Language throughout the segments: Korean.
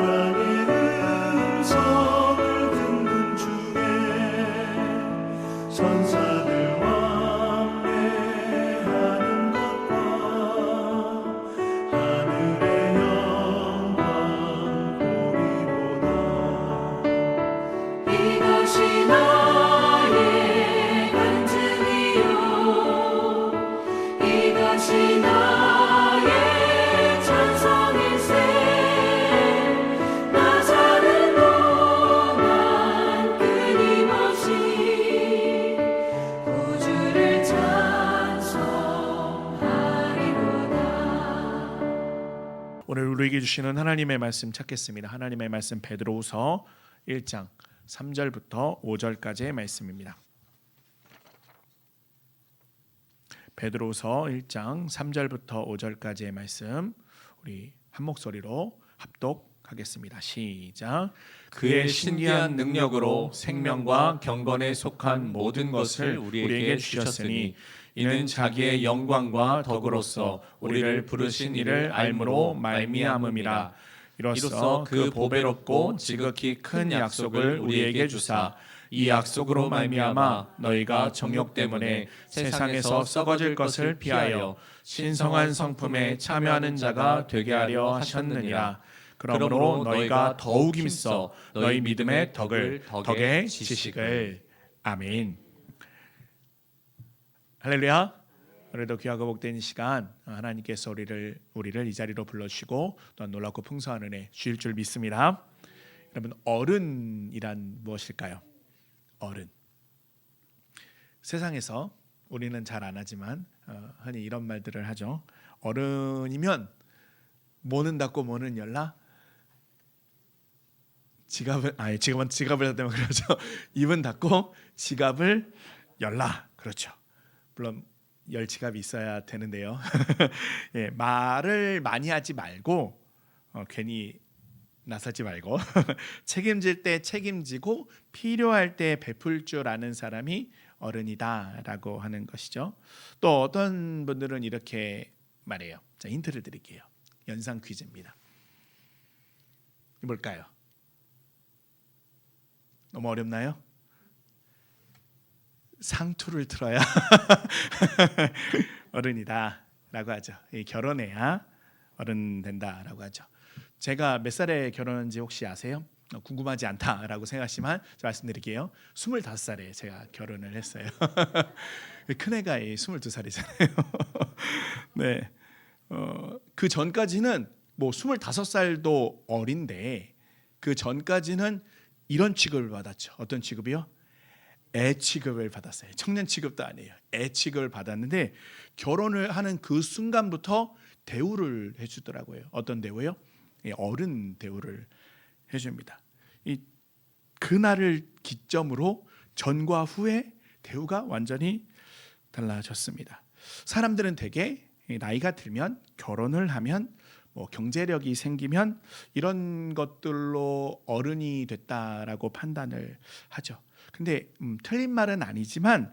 사랑의 음성을 듣는 중에 천사들 왕래하는 것과 하늘의 영광 보리로다. 이것이 나의 간증이요 이것이 나의 찬송일세 나 사는 동안 끊임없이 구주를 찬송하리로다. 오늘 우리에게 주시는 하나님의 말씀 찾겠습니다. 하나님의 말씀 베드로후서 1장 3절부터 5절까지의 말씀입니다. 베드로후서 1장 3절부터 5절까지의 말씀 우리 한 목소리로 합독하겠습니다. 시작. 그의 신기한 능력으로 생명과 경건에 속한 모든 것을 우리에게 주셨으니 이는 자기의 영광과 덕으로서 우리를 부르신 이를 알므로 말미암음이라. 이로써 그 보배롭고 지극히 큰 약속을 우리에게 주사 이 약속으로 말미암아 너희가 정욕 때문에 세상에서 썩어질 것을 피하여 신성한 성품에 참여하는 자가 되게 하려 하셨느니라. 그러므로 너희가 더욱 힘써 너희 믿음의 덕의 지식을. 아멘. 할렐루야. 오늘도 귀하고 복된 이 시간 하나님께서 우리를 이 자리로 불러주시고 또한 놀랍고 풍성한 은혜 주실 줄 믿습니다. 여러분, 어른이란 무엇일까요? 어른. 세상에서 우리는 잘 안 하지만 흔히 이런 말들을 하죠. 어른이면 뭐는 닫고 뭐는 열라. 지금은 지갑을 닫으면 그러죠. 입은 닫고 지갑을 열라. 그렇죠. 물론 열 지갑이 있어야 되는데요. 예, 말을 많이 하지 말고 괜히 나서지 말고 책임질 때 책임지고 필요할 때 베풀 줄 아는 사람이 어른이다라고 하는 것이죠. 또 어떤 분들은 이렇게 말해요. 자, 힌트를 드릴게요. 연상 퀴즈입니다. 뭘까요? 너무 어렵나요? 상투를 틀어야 어른이다라고 하죠. 결혼해야 어른 된다라고 하죠. 제가 몇 살에 결혼한지 혹시 아세요? 궁금하지 않다라고 생각하시면 말씀드릴게요. 25살에 제가 결혼을 했어요. 큰애가 22살이잖아요. 네, 그 전까지는 뭐 25살도 어린데 그 전까지는 이런 취급을 받았죠. 어떤 취급이요? 애 취급을 받았어요. 청년 취급도 아니에요. 애 취급을 받았는데 결혼을 하는 그 순간부터 대우를 해주더라고요. 어떤 대우요? 어른 대우를 해줍니다. 그날을 기점으로 전과 후의 대우가 완전히 달라졌습니다. 사람들은 대개 나이가 들면 결혼을 하면 뭐 경제력이 생기면 이런 것들로 어른이 됐다라고 판단을 하죠. 근데 틀린 말은 아니지만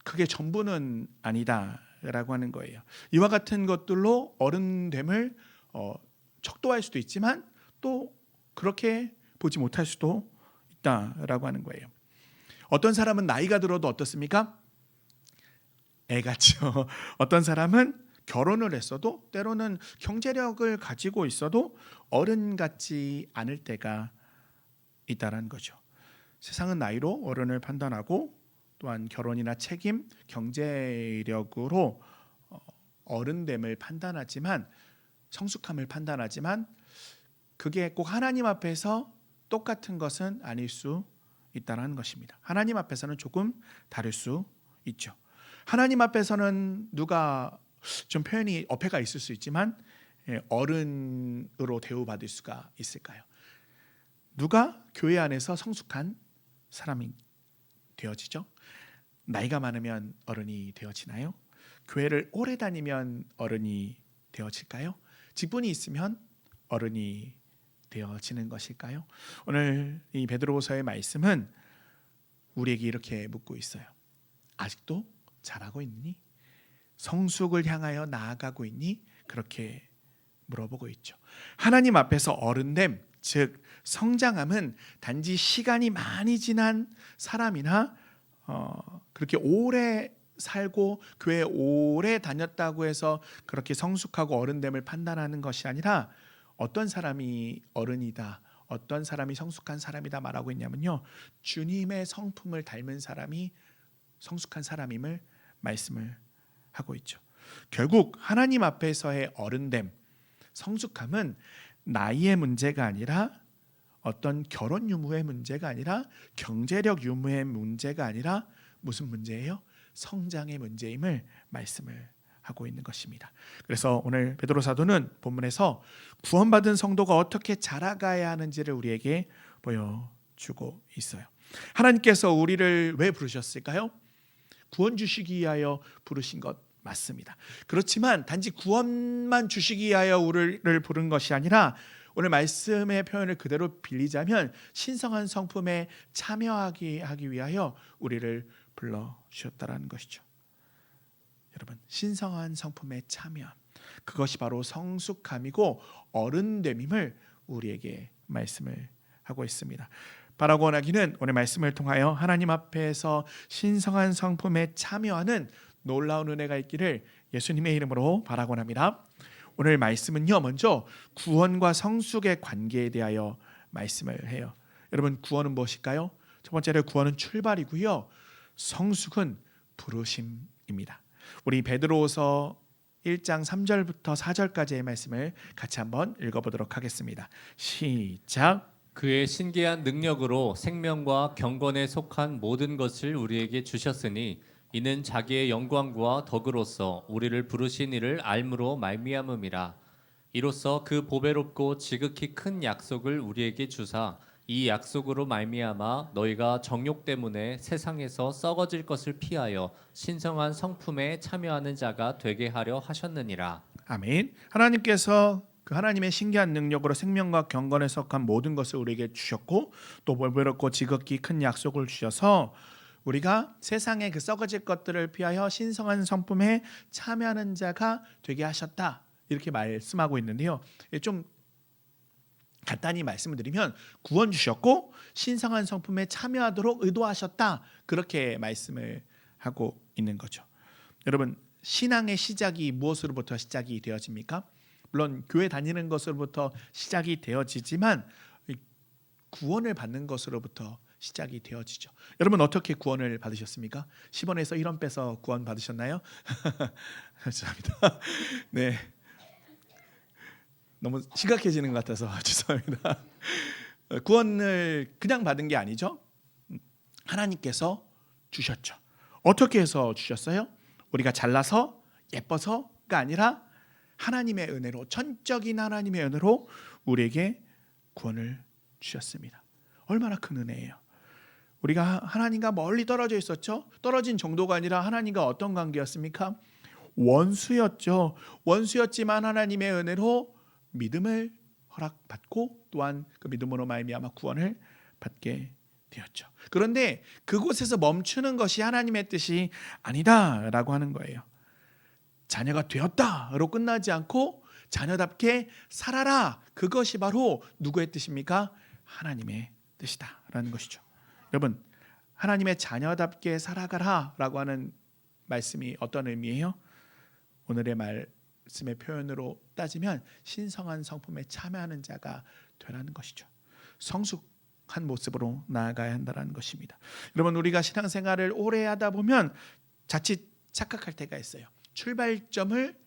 그게 전부는 아니다라고 하는 거예요. 이와 같은 것들로 어른됨을 척도할 수도 있지만 또 그렇게 보지 못할 수도 있다라고 하는 거예요. 어떤 사람은 나이가 들어도 어떻습니까? 애 같죠. 어떤 사람은 결혼을 했어도 때로는 경제력을 가지고 있어도 어른 같지 않을 때가 있다는 거죠. 세상은 나이로 어른을 판단하고 또한 결혼이나 책임, 경제력으로 어른됨을 판단하지만 성숙함을 판단하지만 그게 꼭 하나님 앞에서 똑같은 것은 아닐 수 있다는 것입니다. 하나님 앞에서는 조금 다를 수 있죠. 하나님 앞에서는 누가 좀 표현이 어폐가 있을 수 있지만 어른으로 대우받을 수가 있을까요? 누가 교회 안에서 성숙한 사람이 되어지죠? 나이가 많으면 어른이 되어지나요? 교회를 오래 다니면 어른이 되어질까요? 직분이 있으면 어른이 되어지는 것일까요? 오늘 이 베드로후서의 말씀은 우리에게 이렇게 묻고 있어요. 아직도 잘하고 있니? 성숙을 향하여 나아가고 있니? 그렇게 물어보고 있죠. 하나님 앞에서 어른됨, 즉 성장함은 단지 시간이 많이 지난 사람이나 그렇게 오래 살고 교회에 오래 다녔다고 해서 그렇게 성숙하고 어른됨을 판단하는 것이 아니라 어떤 사람이 어른이다, 어떤 사람이 성숙한 사람이다 말하고 있냐면요, 주님의 성품을 닮은 사람이 성숙한 사람임을 말씀을 하고 있죠. 결국 하나님 앞에서의 어른됨, 성숙함은 나이의 문제가 아니라 어떤 결혼 유무의 문제가 아니라 경제력 유무의 문제가 아니라 무슨 문제예요? 성장의 문제임을 말씀을 하고 있는 것입니다. 그래서 오늘 베드로 사도는 본문에서 구원받은 성도가 어떻게 자라가야 하는지를 우리에게 보여주고 있어요. 하나님께서 우리를 왜 부르셨을까요? 구원 주시기 위하여 부르신 것 맞습니다. 그렇지만 단지 구원만 주시기 위하여 우리를 부른 것이 아니라 오늘 말씀의 표현을 그대로 빌리자면 신성한 성품에 참여하기 위하여 우리를 불러주셨다라는 것이죠. 여러분, 신성한 성품에 참여, 그것이 바로 성숙함이고 어른됨임을 우리에게 말씀을 하고 있습니다. 바라고 원하기는 오늘 말씀을 통하여 하나님 앞에서 신성한 성품에 참여하는 놀라운 은혜가 있기를 예수님의 이름으로 바라고 합니다. 오늘 말씀은요, 먼저 구원과 성숙의 관계에 대하여 말씀을 해요. 여러분, 구원은 무엇일까요? 첫 번째로 구원은 출발이고요, 성숙은 부르심입니다. 우리 베드로후서 1장 3절부터 4절까지의 말씀을 같이 한번 읽어보도록 하겠습니다. 시작. 그의 신기한 능력으로 생명과 경건에 속한 모든 것을 우리에게 주셨으니 이는 자기의 영광과 덕으로서 우리를 부르신 이를 알므로 말미암음이라. 이로써 그 보배롭고 지극히 큰 약속을 우리에게 주사 이 약속으로 말미암아 너희가 정욕 때문에 세상에서 썩어질 것을 피하여 신성한 성품에 참여하는 자가 되게 하려 하셨느니라. 아멘. 하나님께서 그 하나님의 신기한 능력으로 생명과 경건에 속한 모든 것을 우리에게 주셨고 또 보배롭고 지극히 큰 약속을 주셔서 우리가 세상의 그 썩어질 것들을 피하여 신성한 성품에 참여하는 자가 되게 하셨다, 이렇게 말씀하고 있는데요. 좀 간단히 말씀을 드리면 구원 주셨고 신성한 성품에 참여하도록 의도하셨다, 그렇게 말씀을 하고 있는 거죠. 여러분, 신앙의 시작이 무엇으로부터 시작이 되어집니까? 물론 교회 다니는 것으로부터 시작이 되어지지만 구원을 받는 것으로부터 시작이 되어지죠. 여러분, 어떻게 구원을 받으셨습니까? 10원에서 1원 빼서 구원 받으셨나요? 죄송합니다. 네, 너무 심각해지는 것 같아서 죄송합니다. 구원을 그냥 받은 게 아니죠. 하나님께서 주셨죠. 어떻게 해서 주셨어요? 우리가 잘나서 예뻐서가 아니라 하나님의 은혜로, 전적인 하나님의 은혜로 우리에게 구원을 주셨습니다. 얼마나 큰 은혜예요. 우리가 하나님과 멀리 떨어져 있었죠. 떨어진 정도가 아니라 하나님과 어떤 관계였습니까? 원수였죠. 원수였지만 하나님의 은혜로 믿음을 허락받고 또한 그 믿음으로 말미암아 구원을 받게 되었죠. 그런데 그곳에서 멈추는 것이 하나님의 뜻이 아니다라고 하는 거예요. 자녀가 되었다로 끝나지 않고 자녀답게 살아라, 그것이 바로 누구의 뜻입니까? 하나님의 뜻이다라는 것이죠. 여러분, 하나님의 자녀답게 살아가라라고 하는 말씀이 어떤 의미예요? 오늘의 말씀의 표현으로 따지면 신성한 성품에 참여하는 자가 되라는 것이죠. 성숙한 모습으로 나아가야 한다는 것입니다. 여러분, 우리가 신앙생활을 오래 하다 보면 자칫 착각할 때가 있어요. 출발점을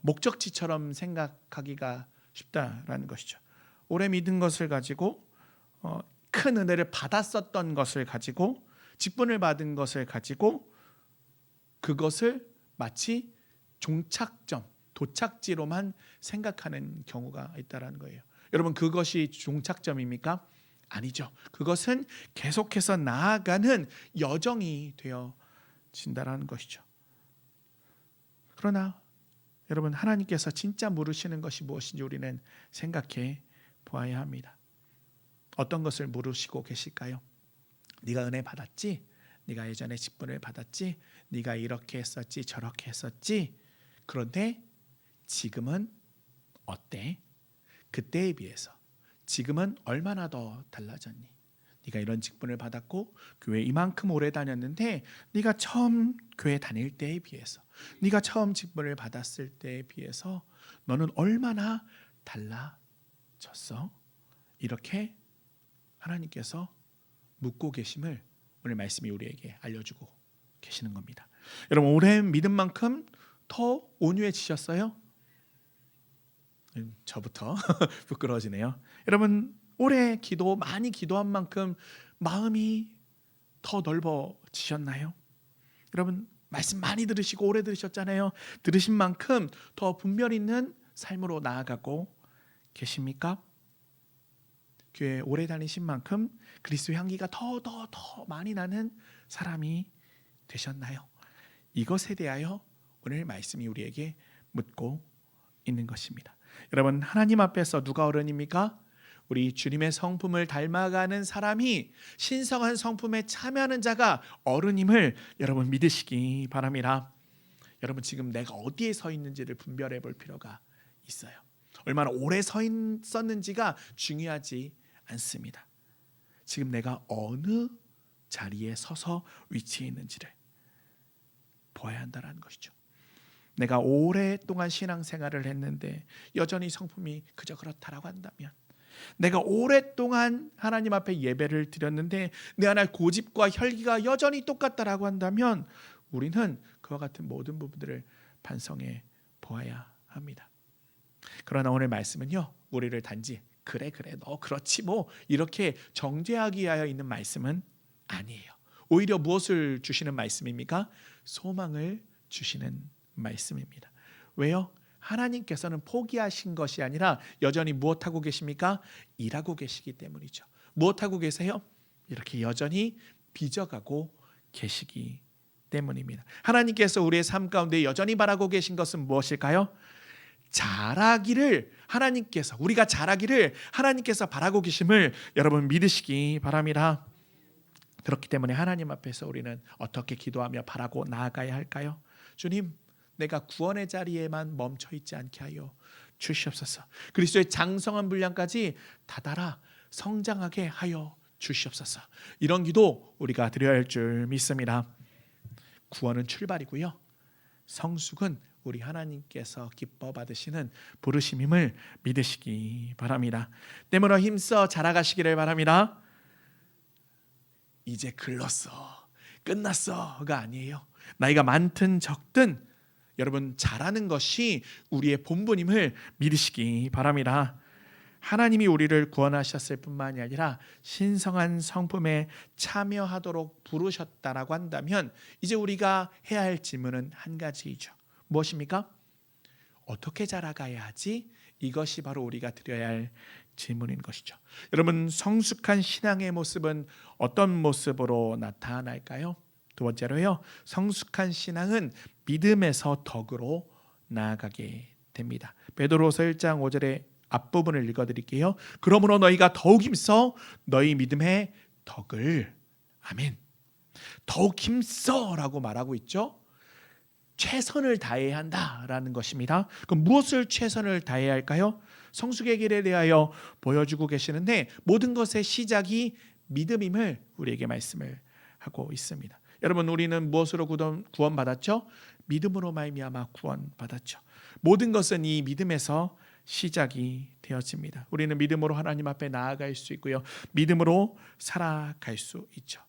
목적지처럼 생각하기가 쉽다라는 것이죠. 오래 믿은 것을 가지고 큰 은혜를 받았었던 것을 가지고 직분을 받은 것을 가지고 그것을 마치 종착점, 도착지로만 생각하는 경우가 있다라는 거예요. 여러분, 그것이 종착점입니까? 아니죠. 그것은 계속해서 나아가는 여정이 되어진다라는 것이죠. 그러나 여러분, 하나님께서 진짜 물으시는 것이 무엇인지 우리는 생각해 보아야 합니다. 어떤 것을 물으시고 계실까요? 네가 은혜 받았지? 네가 예전에 직분을 받았지? 네가 이렇게 했었지, 저렇게 했었지? 그런데 지금은 어때? 그때에 비해서 지금은 얼마나 더 달라졌니? 네가 이런 직분을 받았고 교회 이만큼 오래 다녔는데 네가 처음 교회 다닐 때에 비해서, 네가 처음 직분을 받았을 때에 비해서 너는 얼마나 달라졌어? 이렇게 하나님께서 묻고 계심을 오늘 말씀이 우리에게 알려주고 계시는 겁니다. 여러분, 오랜 믿음만큼 더 온유해지셨어요? 저부터 부끄러워지네요. 여러분, 오래 기도 많이 기도한 만큼 마음이 더 넓어지셨나요? 여러분, 말씀 많이 들으시고 오래 들으셨잖아요. 들으신 만큼 더 분별 있는 삶으로 나아가고 계십니까? 교회 오래 다니신 만큼 그리스도 향기가 더 많이 나는 사람이 되셨나요? 이것에 대하여 오늘 말씀이 우리에게 묻고 있는 것입니다. 여러분, 하나님 앞에서 누가 어른입니까? 우리 주님의 성품을 닮아가는 사람이, 신성한 성품에 참여하는 자가 어른임을 여러분 믿으시기 바랍니다. 여러분, 지금 내가 어디에 서 있는지를 분별해 볼 필요가 있어요. 얼마나 오래 서 있었는지가 중요하지 않습니다. 지금 내가 어느 자리에 서서 위치해 있는지를 보아야 한다는 것이죠. 내가 오랫동안 신앙생활을 했는데 여전히 성품이 그저 그렇다라고 한다면, 내가 오랫동안 하나님 앞에 예배를 드렸는데 내 안에 고집과 혈기가 여전히 똑같다라고 한다면 우리는 그와 같은 모든 부분들을 반성해 보아야 합니다. 그러나 오늘 말씀은요, 우리를 단지 그래 너 그렇지 뭐 이렇게 정죄하기 위하여 있는 말씀은 아니에요. 오히려 무엇을 주시는 말씀입니까? 소망을 주시는 말씀입니다. 왜요? 하나님께서는 포기하신 것이 아니라 여전히 무엇하고 계십니까? 일하고 계시기 때문이죠. 무엇하고 계세요? 이렇게 여전히 빚어가고 계시기 때문입니다. 하나님께서 우리의 삶 가운데 여전히 바라고 계신 것은 무엇일까요? 자라기를 하나님께서, 우리가 자라기를 하나님께서 바라고 계심을 여러분 믿으시기 바랍니다. 그렇기 때문에 하나님 앞에서 우리는 어떻게 기도하며 바라고 나아가야 할까요? 주님, 내가 구원의 자리에만 멈춰 있지 않게 하여 주시옵소서. 그리스도의 장성한 분량까지 다다라 성장하게 하여 주시옵소서. 이런 기도 우리가 드려야 할 줄 믿습니다. 구원은 출발이고요, 성숙은 우리 하나님께서 기뻐 받으시는 부르심임을 믿으시기 바랍니다. 때문에 힘써 자라가시기를 바랍니다. 이제 글렀어, 끝났어가 아니에요. 나이가 많든 적든 여러분, 자라는 것이 우리의 본분임을 믿으시기 바랍니다. 하나님이 우리를 구원하셨을 뿐만이 아니라 신성한 성품에 참여하도록 부르셨다라고 한다면 이제 우리가 해야 할 질문은 한 가지이죠. 무엇입니까? 어떻게 자라가야 하지? 이것이 바로 우리가 드려야 할 질문인 것이죠. 여러분, 성숙한 신앙의 모습은 어떤 모습으로 나타날까요? 두 번째로요, 성숙한 신앙은 믿음에서 덕으로 나아가게 됩니다. 베드로서 1장 5절의 앞부분을 읽어드릴게요. 그러므로 너희가 더욱 힘써 너희 믿음의 덕을, 아멘, 더욱 힘써라고 말하고 있죠. 최선을 다해야 한다라는 것입니다. 그럼 무엇을 최선을 다해야 할까요? 성숙의 길에 대하여 보여주고 계시는데 모든 것의 시작이 믿음임을 우리에게 말씀을 하고 있습니다. 여러분, 우리는 무엇으로 구원받았죠? 믿음으로 말미암아 구원받았죠. 모든 것은 이 믿음에서 시작이 되어집니다. 우리는 믿음으로 하나님 앞에 나아갈 수 있고요, 믿음으로 살아갈 수 있죠.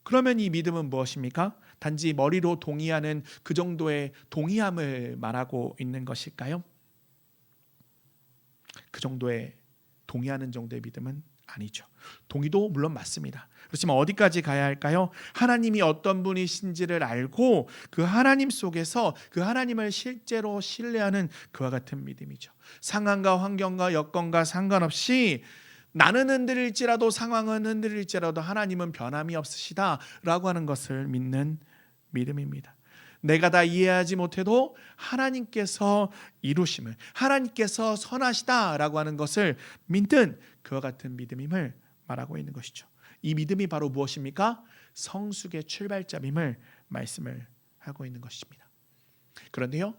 그러면 이 믿음은 무엇입니까? 단지 머리로 동의하는 그 정도의 동의함을 말하고 있는 것일까요? 그 정도의 동의하는 정도의 믿음은 아니죠. 동의도 물론 맞습니다. 그렇지만 어디까지 가야 할까요? 하나님이 어떤 분이신지를 알고 그 하나님 속에서 그 하나님을 실제로 신뢰하는 그와 같은 믿음이죠. 상황과 환경과 여건과 상관없이 나는 흔들릴지라도, 상황은 흔들릴지라도 하나님은 변함이 없으시다라고 하는 것을 믿는 믿음입니다. 내가 다 이해하지 못해도 하나님께서 이루심을, 하나님께서 선하시다라고 하는 것을 믿는 그와 같은 믿음임을 말하고 있는 것이죠. 이 믿음이 바로 무엇입니까? 성숙의 출발점임을 말씀을 하고 있는 것입니다. 그런데요,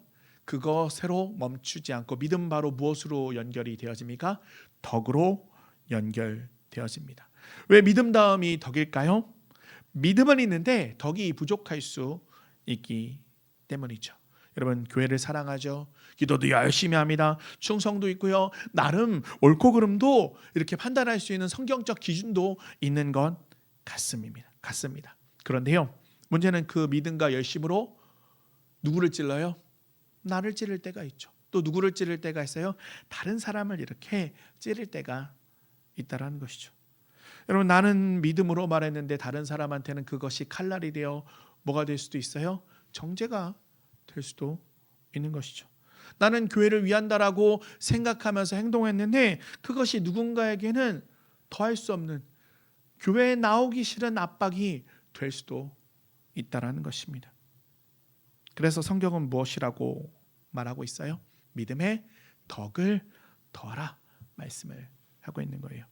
그것으로 멈추지 않고 믿음 바로 무엇으로 연결이 되어집니까? 덕으로 연결되어집니다. 왜 믿음 다음이 덕일까요? 믿음은 있는데 덕이 부족할 수 있기 때문이죠. 여러분, 교회를 사랑하죠. 기도도 열심히 합니다. 충성도 있고요. 나름 옳고 그름도 이렇게 판단할 수 있는 성경적 기준도 있는 것 같습니다. 그런데요, 문제는 그 믿음과 열심으로 누구를 찔러요? 나를 찌를 때가 있죠. 또 누구를 찌를 때가 있어요? 다른 사람을 이렇게 찌를 때가 있다라는 것이죠. 여러분, 나는 믿음으로 말했는데 다른 사람한테는 그것이 칼날이 되어 뭐가 될 수도 있어요? 정죄가 될 수도 있는 것이죠. 나는 교회를 위한다라고 생각하면서 행동했는데 그것이 누군가에게는 더할 수 없는 교회에 나오기 싫은 압박이 될 수도 있다라는 것입니다. 그래서 성경은 무엇이라고 말하고 있어요? 믿음의 덕을 더하라 말씀을 하고 있는 거예요.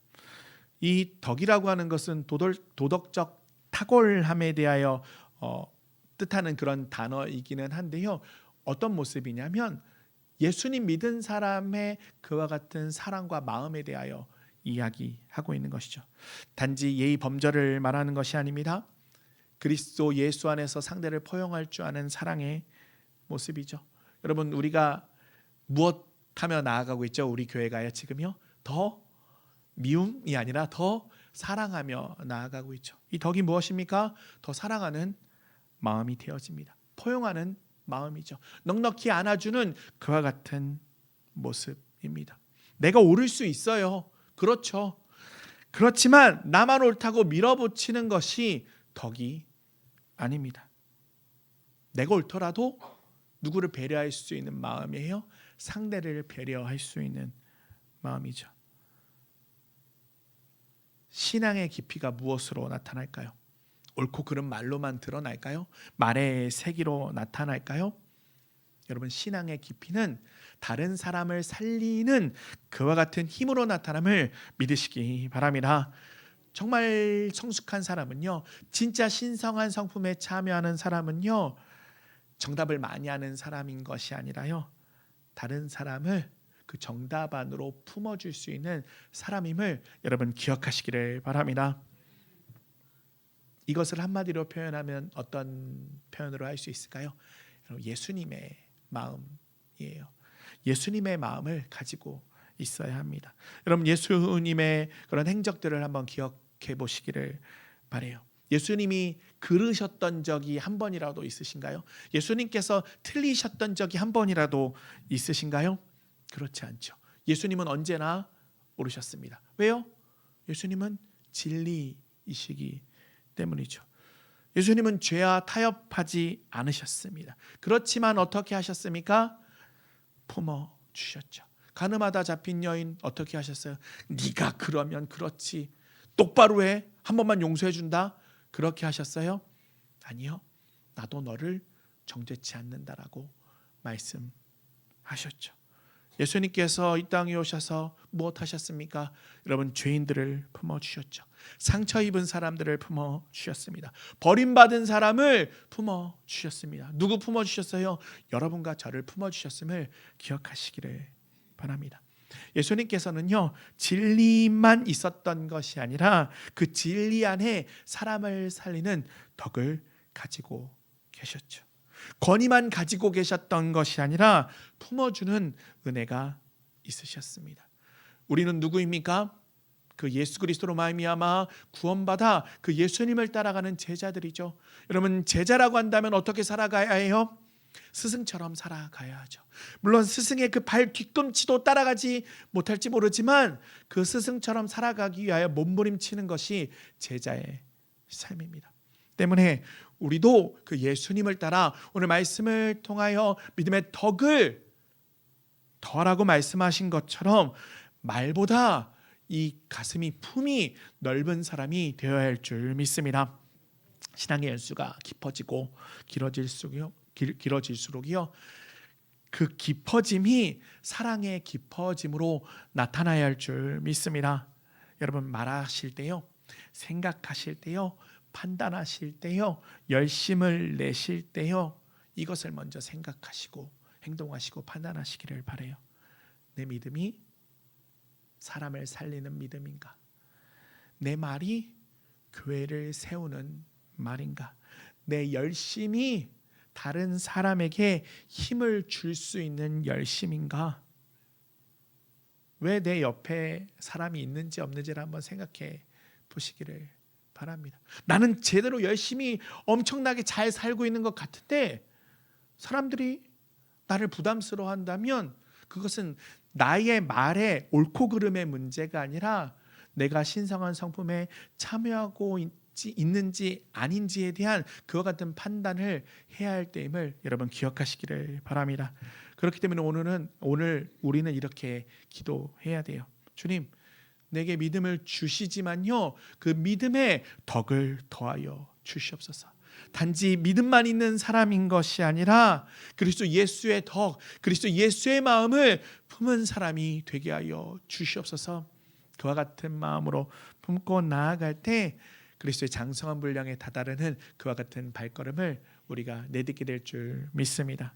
이 덕이라고 하는 것은 도덕적 탁월함에 대하여 뜻하는 그런 단어이기는 한데요. 어떤 모습이냐면 예수님 믿은 사람의 그와 같은 사랑과 마음에 대하여 이야기하고 있는 것이죠. 단지 예의 범절을 말하는 것이 아닙니다. 그리스도 예수 안에서 상대를 포용할 줄 아는 사랑의 모습이죠. 여러분, 우리가 무엇하며 나아가고 있죠? 우리 교회가요 지금요? 더 미움이 아니라 더 사랑하며 나아가고 있죠. 이 덕이 무엇입니까? 더 사랑하는 마음이 되어집니다. 포용하는 마음이죠. 넉넉히 안아주는 그와 같은 모습입니다. 내가 옳을 수 있어요. 그렇죠. 그렇지만 나만 옳다고 밀어붙이는 것이 덕이 아닙니다. 내가 옳더라도 누구를 배려할 수 있는 마음이에요? 상대를 배려할 수 있는 마음이죠. 신앙의 깊이가 무엇으로 나타날까요? 옳고 그른 말로만 드러날까요? 말의 세기로 나타날까요? 여러분, 신앙의 깊이는 다른 사람을 살리는 그와 같은 힘으로 나타남을 믿으시기 바랍니다. 정말 성숙한 사람은요, 진짜 신성한 성품에 참여하는 사람은요, 정답을 많이 하는 사람인 것이 아니라요, 다른 사람을 그 정답 안으로 품어줄 수 있는 사람임을 여러분 기억하시기를 바랍니다. 이것을 한마디로 표현하면 어떤 표현으로 할 수 있을까요? 예수님의 마음이에요. 예수님의 마음을 가지고 있어야 합니다. 여러분, 예수님의 그런 행적들을 한번 기억해 보시기를 바라요. 예수님이 그르셨던 적이 한 번이라도 있으신가요? 예수님께서 틀리셨던 적이 한 번이라도 있으신가요? 그렇지 않죠. 예수님은 언제나 옳으셨습니다. 왜요? 예수님은 진리이시기 때문이죠. 예수님은 죄와 타협하지 않으셨습니다. 그렇지만 어떻게 하셨습니까? 품어 주셨죠. 가늠하다 잡힌 여인 어떻게 하셨어요? 네가 그러면 그렇지, 똑바로 해, 한 번만 용서해 준다, 그렇게 하셨어요? 아니요, 나도 너를 정죄치 않는다라고 말씀하셨죠. 예수님께서 이 땅에 오셔서 무엇 하셨습니까? 여러분, 죄인들을 품어주셨죠. 상처 입은 사람들을 품어주셨습니다. 버림받은 사람을 품어주셨습니다. 누구 품어주셨어요? 여러분과 저를 품어주셨음을 기억하시기를 바랍니다. 예수님께서는요, 진리만 있었던 것이 아니라 그 진리 안에 사람을 살리는 덕을 가지고 계셨죠. 권위만 가지고 계셨던 것이 아니라 품어주는 은혜가 있으셨습니다. 우리는 누구입니까? 그 예수 그리스도로 말미암아 구원받아 그 예수님을 따라가는 제자들이죠. 여러분, 제자라고 한다면 어떻게 살아가야 해요? 스승처럼 살아가야 하죠. 물론 스승의 그 발 뒤꿈치도 따라가지 못할지 모르지만 그 스승처럼 살아가기 위하여 몸부림치는 것이 제자의 삶입니다. 때문에 우리도 그 예수님을 따라 오늘 말씀을 통하여 믿음의 덕을 더하라고 말씀하신 것처럼 말보다 이 가슴이 품이 넓은 사람이 되어야 할 줄 믿습니다. 신앙의 연수가 깊어지고 길어질수록요, 그 깊어짐이 사랑의 깊어짐으로 나타나야 할 줄 믿습니다. 여러분, 말하실 때요, 생각하실 때요, 판단하실 때요, 열심을 내실 때요, 이것을 먼저 생각하시고 행동하시고 판단하시기를 바라요. 내 믿음이 사람을 살리는 믿음인가? 내 말이 교회를 세우는 말인가? 내 열심이 다른 사람에게 힘을 줄 수 있는 열심인가? 왜 내 옆에 사람이 있는지 없는지를 한번 생각해 보시기를 바랍니다. 나는 제대로 열심히 엄청나게 잘 살고 있는 것 같은데 사람들이 나를 부담스러워한다면 그것은 나의 말의 옳고 그름의 문제가 아니라 내가 신성한 성품에 참여하고 있는지 아닌지에 대한 그와 같은 판단을 해야 할 때임을 여러분 기억하시기를 바랍니다. 그렇기 때문에 오늘 우리는 이렇게 기도해야 돼요. 주님, 내게 믿음을 주시지만요, 그 믿음에 덕을 더하여 주시옵소서. 단지 믿음만 있는 사람인 것이 아니라 그리스도 예수의 덕, 그리스도 예수의 마음을 품은 사람이 되게 하여 주시옵소서. 그와 같은 마음으로 품고 나아갈 때 그리스도의 장성한 분량에 다다르는 그와 같은 발걸음을 우리가 내딛게 될 줄 믿습니다.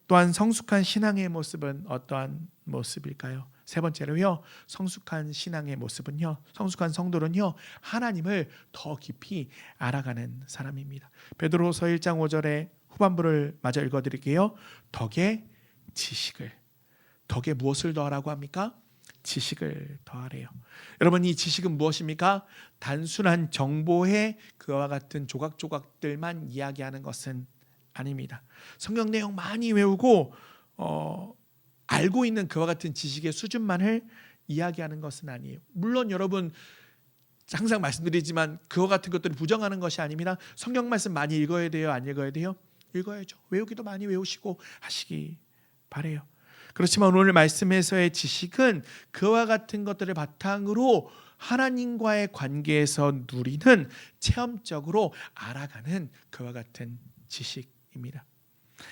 또한 성숙한 신앙의 모습은 어떠한 모습일까요? 세 번째로요, 성숙한 신앙의 모습은요, 성숙한 성도는요, 하나님을 더 깊이 알아가는 사람입니다. 베드로서 1장 5절의 후반부를 마저 읽어드릴게요. 덕에 무엇을 더하라고 합니까? 지식을 더하래요. 여러분, 이 지식은 무엇입니까? 단순한 정보의 그와 같은 조각조각들만 이야기하는 것은 아닙니다. 성경 내용 많이 외우고 알고 있는 그와 같은 지식의 수준만을 이야기하는 것은 아니에요. 물론 여러분 항상 말씀드리지만 그와 같은 것들을 부정하는 것이 아닙니다. 성경 말씀 많이 읽어야 돼요? 안 읽어야 돼요? 읽어야죠. 외우기도 많이 외우시고 하시기 바라요. 그렇지만 오늘 말씀에서의 지식은 그와 같은 것들을 바탕으로 하나님과의 관계에서 누리는 체험적으로 알아가는 그와 같은 지식입니다.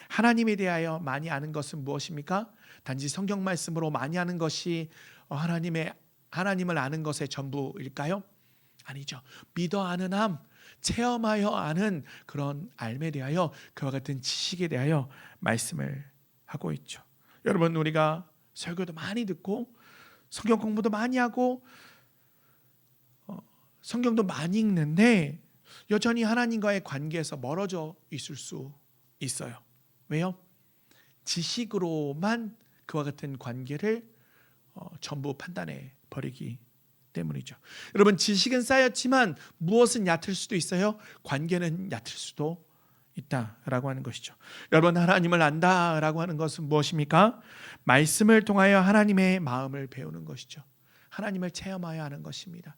하나님에 대하여 많이 아는 것은 무엇입니까? 단지 성경 말씀으로 많이 아는 것이 하나님을 아는 것의 전부일까요? 아니죠. 믿어 아는 함, 체험하여 아는 그런 알에 대하여 그와 같은 지식에 대하여 말씀을 하고 있죠. 여러분, 우리가 설교도 많이 듣고 성경 공부도 많이 하고 성경도 많이 읽는데 여전히 하나님과의 관계에서 멀어져 있을 수 있어요. 왜요? 지식으로만 그와 같은 관계를 전부 판단해 버리기 때문이죠. 여러분, 지식은 쌓였지만 무엇은 얕을 수도 있어요? 관계는 얕을 수도 있다라고 하는 것이죠. 여러분, 하나님을 안다라고 하는 것은 무엇입니까? 말씀을 통하여 하나님의 마음을 배우는 것이죠. 하나님을 체험하여 하는 것입니다.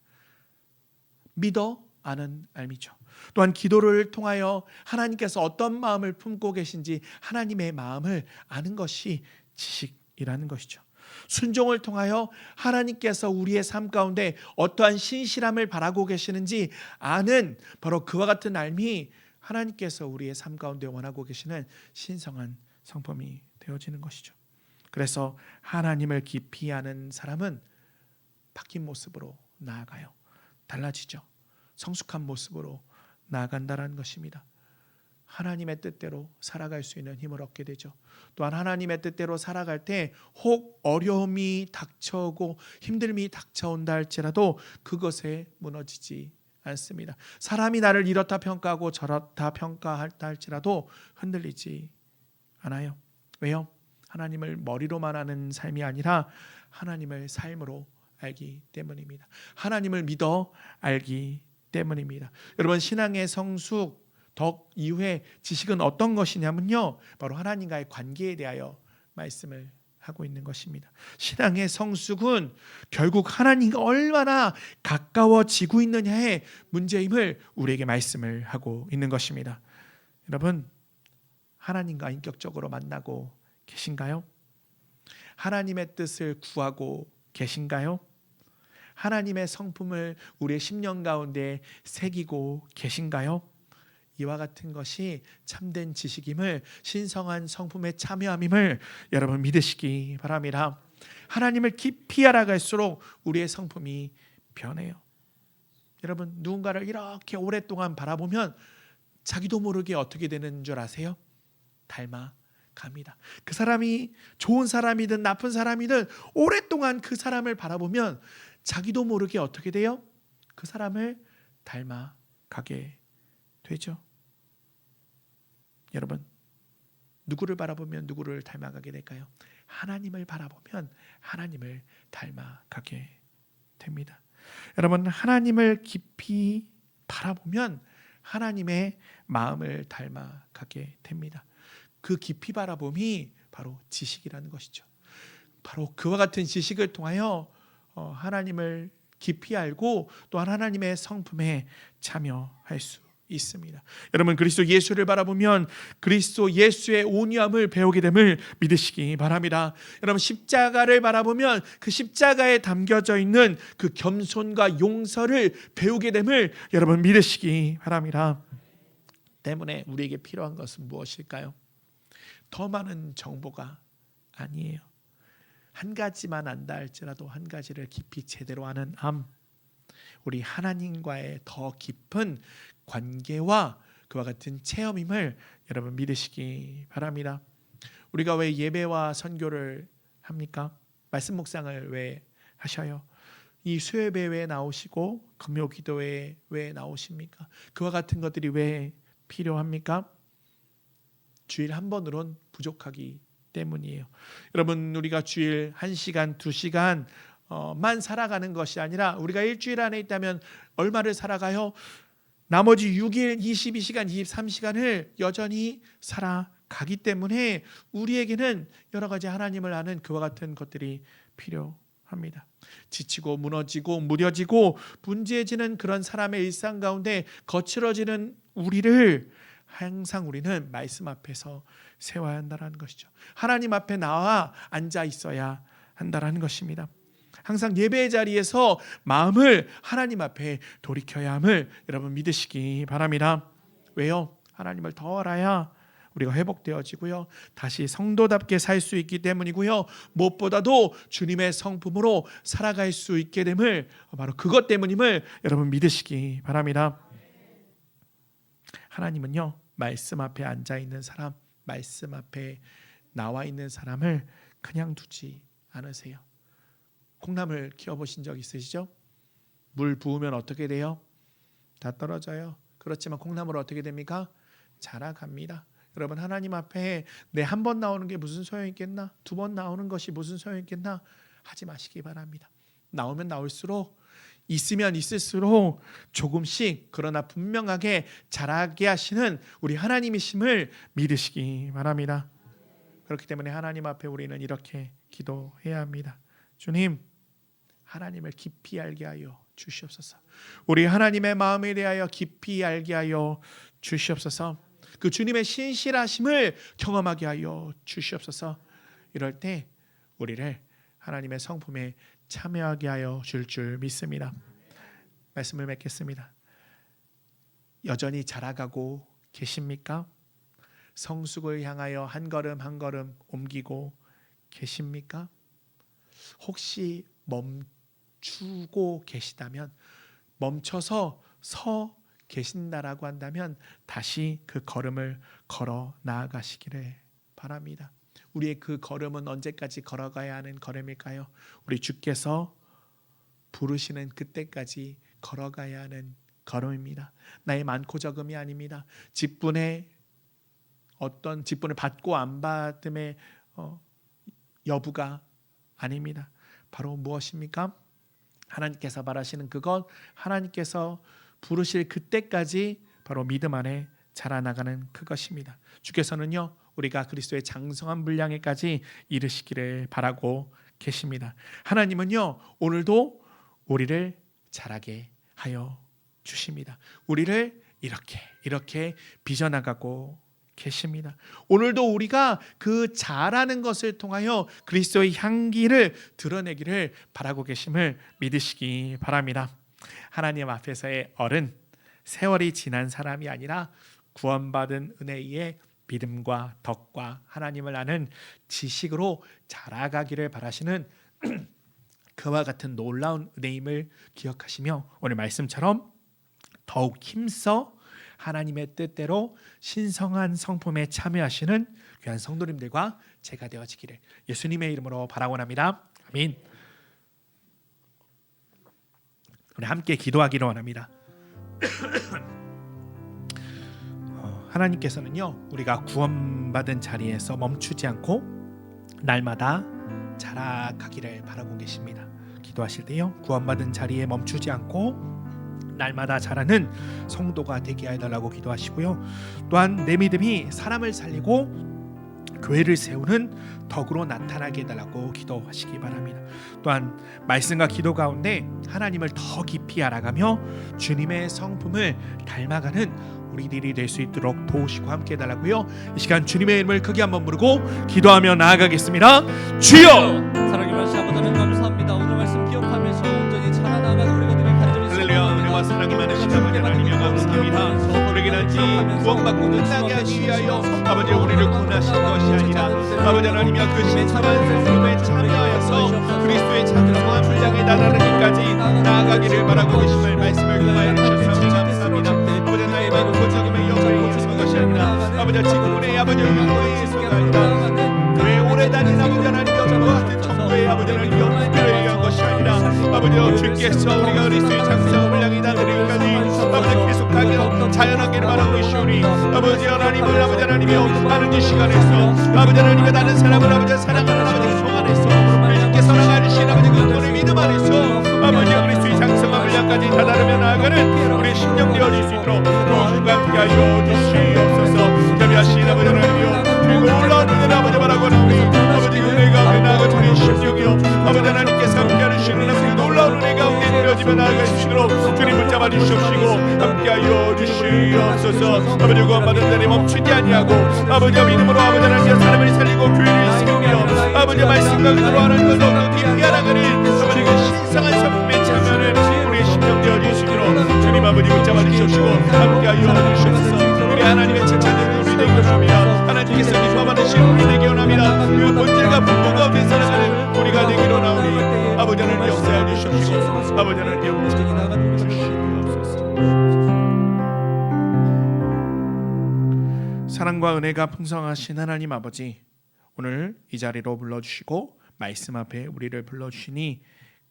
믿어 아는 알미죠. 또한 기도를 통하여 하나님께서 어떤 마음을 품고 계신지 하나님의 마음을 아는 것이 지식이라는 것이죠. 순종을 통하여 하나님께서 우리의 삶 가운데 어떠한 신실함을 바라고 계시는지 아는 바로 그와 같은 알미, 하나님께서 우리의 삶 가운데 원하고 계시는 신성한 성품이 되어지는 것이죠. 그래서 하나님을 깊이 아는 사람은 바뀐 모습으로 나아가요. 달라지죠. 성숙한 모습으로 나아간다는 것입니다. 하나님의 뜻대로 살아갈 수 있는 힘을 얻게 되죠. 또한 하나님의 뜻대로 살아갈 때 혹 어려움이 닥쳐오고 힘듦이 닥쳐온다 할지라도 그것에 무너지지 않습니다. 사람이 나를 이렇다 평가하고 저렇다 평가한다 할지라도 흔들리지 않아요. 왜요? 하나님을 머리로만 아는 삶이 아니라 하나님을 삶으로 알기 때문입니다. 하나님을 믿어 알기 때문입니다. 여러분, 신앙의 성숙, 덕 이후에 지식은 어떤 것이냐면요, 바로 하나님과의 관계에 대하여 말씀을 하고 있는 것입니다. 신앙의 성숙은 결국 하나님과 얼마나 가까워지고 있느냐의 문제임을 우리에게 말씀을 하고 있는 것입니다. 여러분, 하나님과 인격적으로 만나고 계신가요? 하나님의 뜻을 구하고 계신가요? 하나님의 성품을 우리의 심령 가운데 새기고 계신가요? 이와 같은 것이 참된 지식임을, 신성한 성품에 참여함임을 여러분 믿으시기 바랍니다. 하나님을 깊이 알아갈수록 우리의 성품이 변해요. 여러분, 누군가를 이렇게 오랫동안 바라보면 자기도 모르게 어떻게 되는 줄 아세요? 닮아 갑니다. 그 사람이 좋은 사람이든 나쁜 사람이든 오랫동안 그 사람을 바라보면 자기도 모르게 어떻게 돼요? 그 사람을 닮아가게 되죠. 여러분, 누구를 바라보면 누구를 닮아가게 될까요? 하나님을 바라보면 하나님을 닮아가게 됩니다. 여러분, 하나님을 깊이 바라보면 하나님의 마음을 닮아가게 됩니다. 그 깊이 바라봄이 바로 지식이라는 것이죠. 바로 그와 같은 지식을 통하여 하나님을 깊이 알고 또한 하나님의 성품에 참여할 수 있습니다. 여러분, 그리스도 예수를 바라보면 그리스도 예수의 온유함을 배우게 됨을 믿으시기 바랍니다. 여러분, 십자가를 바라보면 그 십자가에 담겨져 있는 그 겸손과 용서를 배우게 됨을 여러분 믿으시기 바랍니다. 때문에 우리에게 필요한 것은 무엇일까요? 더 많은 정보가 아니에요. 한 가지만 안다 할지라도 한 가지를 깊이 제대로 아는 우리 하나님과의 더 깊은 관계와 그와 같은 체험임을 여러분 믿으시기 바랍니다. 우리가 왜 예배와 선교를 합니까? 말씀 묵상을 왜 하셔요? 이 수요예배 왜 나오시고 금요 기도회에 왜 나오십니까? 그와 같은 것들이 왜 필요합니까? 주일 한 번으론 부족하기 때문이에요. 여러분, 우리가 주일 1시간, 2시간 만 살아가는 것이 아니라 우리가 일주일 안에 있다면 얼마를 살아가요? 나머지 6일, 22시간, 23시간을 여전히 살아가기 때문에 우리에게는 여러 가지 하나님을 아는 그와 같은 것들이 필요합니다. 지치고 무너지고 무뎌지고 분주해지는 그런 사람의 일상 가운데 거칠어지는 우리를 항상 우리는 말씀 앞에서 세워야 한다는 것이죠. 하나님 앞에 나와 앉아 있어야 한다는 것입니다. 항상 예배의 자리에서 마음을 하나님 앞에 돌이켜야 함을 여러분 믿으시기 바랍니다. 왜요? 하나님을 더 알아야 우리가 회복되어지고요, 다시 성도답게 살 수 있기 때문이고요, 무엇보다도 주님의 성품으로 살아갈 수 있게 됨을 바로 그것 때문임을 여러분 믿으시기 바랍니다. 하나님은요, 말씀 앞에 앉아 있는 사람, 말씀 앞에 나와 있는 사람을 그냥 두지 않으세요. 콩나물 키워보신 적 있으시죠? 물 부으면 어떻게 돼요? 다 떨어져요. 그렇지만 콩나물 어떻게 됩니까? 자라갑니다. 여러분, 하나님 앞에 내 한 번 나오는 게 무슨 소용이 있겠나? 2번 나오는 것이 무슨 소용이 있겠나? 하지 마시기 바랍니다. 나오면 나올수록, 있으면 있을수록 조금씩 그러나 분명하게 자라게 하시는 우리 하나님이심을 믿으시기 바랍니다. 그렇기 때문에 하나님 앞에 우리는 이렇게 기도해야 합니다. 주님, 하나님을 깊이 알게 하여 주시옵소서. 우리 하나님의 마음에 대하여 깊이 알게 하여 주시옵소서. 그 주님의 신실하심을 경험하게 하여 주시옵소서. 이럴 때 우리를 하나님의 성품에 참여하게 하여 줄 믿습니다. 말씀을 맺겠습니다. 여전히 자라가고 계십니까? 성숙을 향하여 한 걸음 한 걸음 옮기고 계십니까? 혹시 멈추고 계시다면, 멈춰서 서 계신다라고 한다면 다시 그 걸음을 걸어 나아가시기를 바랍니다. 우리의 그 걸음은 언제까지 걸어가야 하는 걸음일까요? 우리 주께서 부르시는 그때까지 걸어가야 하는 걸음입니다. 나의 많고 적음이 아닙니다. 직분의 어떤 직분을 받고 안 받음의 여부가 아닙니다. 바로 무엇입니까? 하나님께서 바라시는 그것, 하나님께서 부르실 그때까지 바로 믿음 안에 자라나가는 그것입니다. 주께서는요, 우리가 그리스도의 장성한 분량에까지 이르시기를 바라고 계십니다. 하나님은요, 오늘도 우리를 자라게 하여 주십니다. 우리를 이렇게 빚어나가고 계십니다. 오늘도 우리가 그 자라는 것을 통하여 그리스도의 향기를 드러내기를 바라고 계심을 믿으시기 바랍니다. 하나님 앞에서의 어른, 세월이 지난 사람이 아니라 구원받은 은혜의 믿음과 덕과 하나님을 아는 지식으로 자라가기를 바라시는 그와 같은 놀라운 은혜임을 기억하시며 오늘 말씀처럼 더욱 힘써 하나님의 뜻대로 신성한 성품에 참여하시는 귀한 성도님들과 제가 되어지기를 예수님의 이름으로 바라곤합니다. 아멘. 우리 함께 기도하기를 원합니다. 하나님께서는요, 우리가 구원받은 자리에서 멈추지 않고 날마다 자라가기를 바라고 계십니다. 기도하실 때요, 구원받은 자리에 멈추지 않고 날마다 자라는 성도가 되게 해달라고 기도하시고요. 또한 내 믿음이 사람을 살리고 교회를 세우는 덕으로 나타나게 해달라고 기도하시기 바랍니다. 또한 말씀과 기도 가운데 하나님을 더 깊이 알아가며 주님의 성품을 닮아가는 우리들이 될 수 있도록 도우시고 함께 해달라고요. 이 시간 주님의 이름을 크게 한번 부르고 기도하며 나아가겠습니다. 주여! 사랑의 말씀 아버지는 감사합니다. 오늘 말씀 기억하면서 온전히 자라나가는 우리가 되길 간절히 할렐루야. 은혜와 사랑이 많으신 아버지 하나님이여 감사합니다. 우리에게는 이 구원받고 끝나게 하기 위하여 아버지 우리를 구원하신 것이 아니라 아버지 하나님이여 그 신성한 성품에 참여하여서 그리스도의 장성한 분량에 다다르기까지 나아가기를 바라고 계심을 말씀을 통하여 주셔서 감사합니다. 아버지 나의 마음 고지금의 영광에 의해서 것이 아니라 아버지 지금의 아버지 영광에 의해서가 아니라 교회 오래 다닌 아버지 하나님이여 그와 같은 정도의 아버지 하나님이여 교회에 위한 것이 아니라 아버지 주께서 우리가 그리스도의 장성한 분량에 다다르기까지 아버지 계속하게 자연하기를 바라고 계시오니 아버지 하나님을 아버지 하나님이여 하는 이 시간에서 아버지 하나님의 다른 사람을 아버지 사랑하는 아버지 성 안에서 주께서 나가주신 아버지 그 구원의 믿음 안에서 아버지 그리스도의 장성한 분량까지 다다르며 나아가는 우리 심령 되어질 수 있도록 주님과 함께하여 주시옵소서. 자비하신 아버지 하나님이여 그리고 올라온 은혜를 아버지 바라고 하나오니 아버지 은혜 가운데 나아가 우리 심령이여 아버지 하나님께서 함께하시는 아버지 놀라운 은혜 가운데 되어지며 나아갈 수 있도록 주님 붙잡아 주시옵시고 함께하여 주시옵소서. 아버지 구원받은 자리 멈추지 아니하고 아버지 믿음으로 아버지 하나님께서 사람을 살리고 교회를 세우며 아버지 말씀과 그대로 하는 것도 더 깊이 알아가는 아버지 그 신성한 성품에 참여하는 우리의 심령 되어주시도록 주님 아버지 붙잡아 주시옵시고 함께하여 주시옵소서. 우리 하나님의 칭찬을 우리 되게 원합니다. 하나님께서 기뻐 받으신 우리 되게 원합니다. 그 본질과 분본 가운데 살아가는 우리가 되기로 나오니 아버지 하나님 역사해 주시옵시고 아버지 하나님 역사해 주시옵소서. 사랑과 은혜가 풍성하신 하나님 아버지, 오늘 이 자리로 불러주시고 말씀 앞에 우리를 불러주시니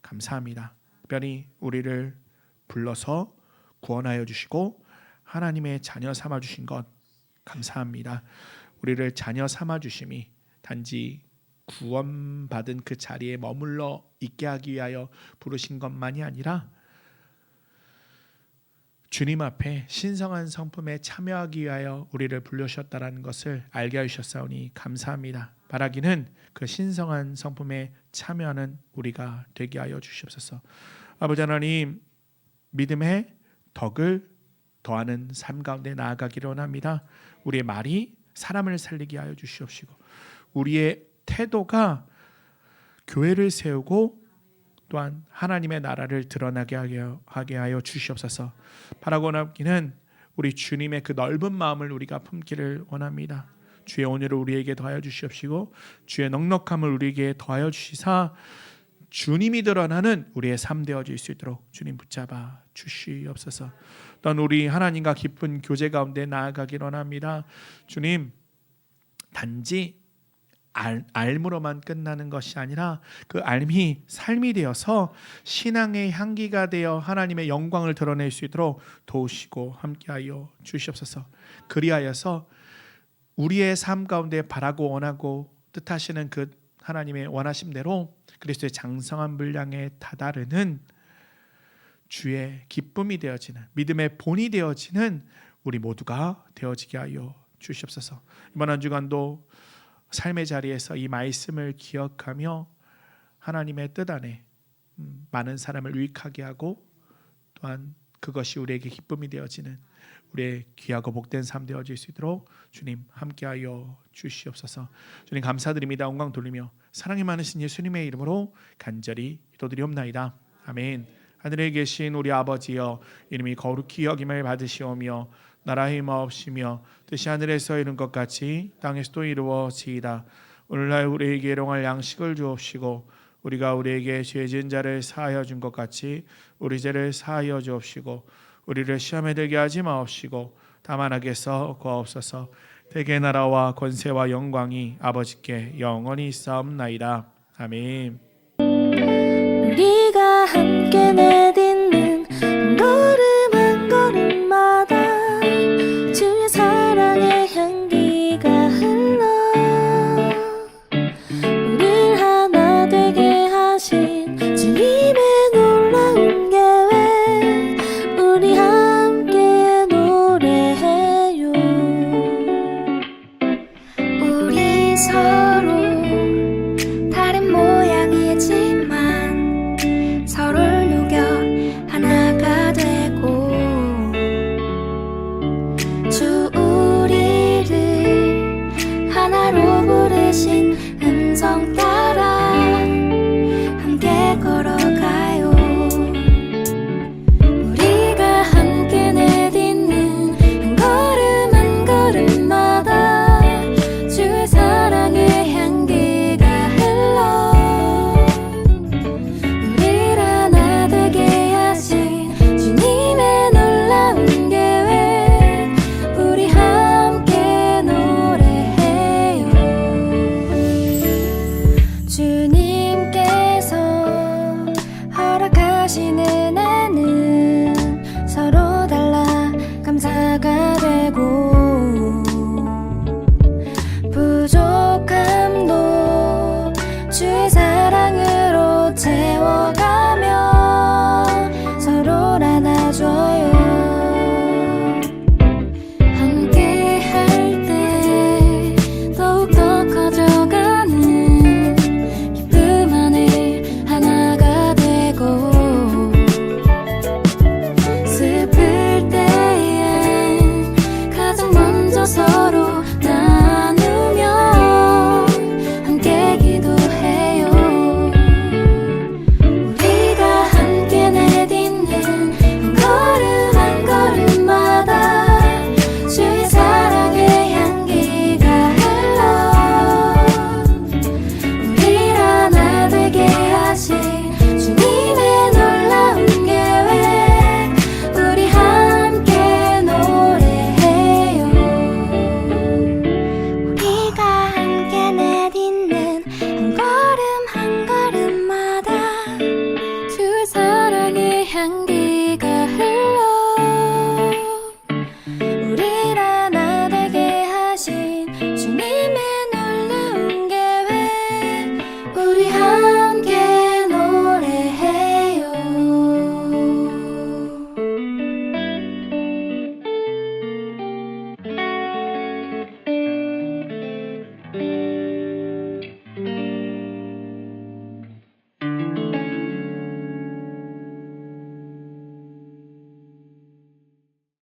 감사합니다. 특별히 우리를 불러서 구원하여 주시고 하나님의 자녀 삼아 주신 것 감사합니다. 우리를 자녀 삼아 주심이 단지 구원받은 그 자리에 머물러 있게 하기 위하여 부르신 것만이 아니라 주님 앞에 신성한 성품에 참여하기 위하여 우리를 불러주셨다라는 것을 알게 하셨사오니 감사합니다. 바라기는 그 신성한 성품에 참여하는 우리가 되게 하여 주시옵소서. 아버지 하나님, 믿음의 덕을 더하는 삶 가운데 나아가기를 원합니다. 우리의 말이 사람을 살리게 하여 주시옵시고 우리의 태도가 교회를 세우고 또한 하나님의 나라를 드러나게 하게 하여 주시옵소서. 바라고 원하기는 우리 주님의 그 넓은 마음을 우리가 품기를 원합니다. 주의 온유를 우리에게 더하여 주시옵시고 주의 넉넉함을 우리에게 더하여 주시사 주님이 드러나는 우리의 삶 되어질 수 있도록 주님 붙잡아 주시옵소서. 또한 우리 하나님과 깊은 교제 가운데 나아가기를 원합니다. 주님, 단지 알므로만 끝나는 것이 아니라 그 알미 삶이 되어서 신앙의 향기가 되어 하나님의 영광을 드러낼 수 있도록 도우시고 함께하여 주시옵소서. 그리하여서 우리의 삶 가운데 바라고 원하고 뜻하시는 그 하나님의 원하심대로 그리스도의 장성한 분량에 다다르는 주의 기쁨이 되어지는 믿음의 본이 되어지는 우리 모두가 되어지게 하여 주시옵소서. 이번 한 주간도 삶의 자리에서 이 말씀을 기억하며 하나님의 뜻 안에 많은 사람을 유익하게 하고 또한 그것이 우리에게 기쁨이 되어지는 우리의 귀하고 복된 삶 되어질 수 있도록 주님 함께하여 주시옵소서. 주님 감사드립니다. 영광 돌리며 사랑이 많으신 예수님의 이름으로 간절히 기도드리옵나이다. 아멘. 하늘에 계신 우리 아버지여, 이름이 거룩히 여김을 받으시오며 나라의 마옵시며 뜻이 하늘에서 이룬 것 같이 땅에서도 이루어지이다. 오늘날 우리에게 일용할 양식을 주옵시고 우리가 우리에게 죄 지은 자를 사하여 준 것 같이 우리 죄를 사하여 주옵시고 우리를 시험에 들게 하지 마옵시고 다만 하게서 구하옵소서. 대개 나라와 권세와 영광이 아버지께 영원히 있사옵나이다. 아멘. 우리가 함께 내딛는 한 걸음 한 걸음마다 주의 사랑의 향기가 흘러 우릴 하나 되게 하신 주님의 놀라운 계획 우리 함께 노래해요. 우리 서로 다른 모양이지만 서로를 녹여 하나가 되고 주 우리를 하나로 부르신 음성 따라 함께 걸어가요. 우리가 함께 내딛는 한 걸음 한 걸음마다 주의 사랑의 향기가 흘러 우릴 하나 되게 하신 주님의 놀라운 계획 우리 함께 노래해요. 주님께서 허락하시는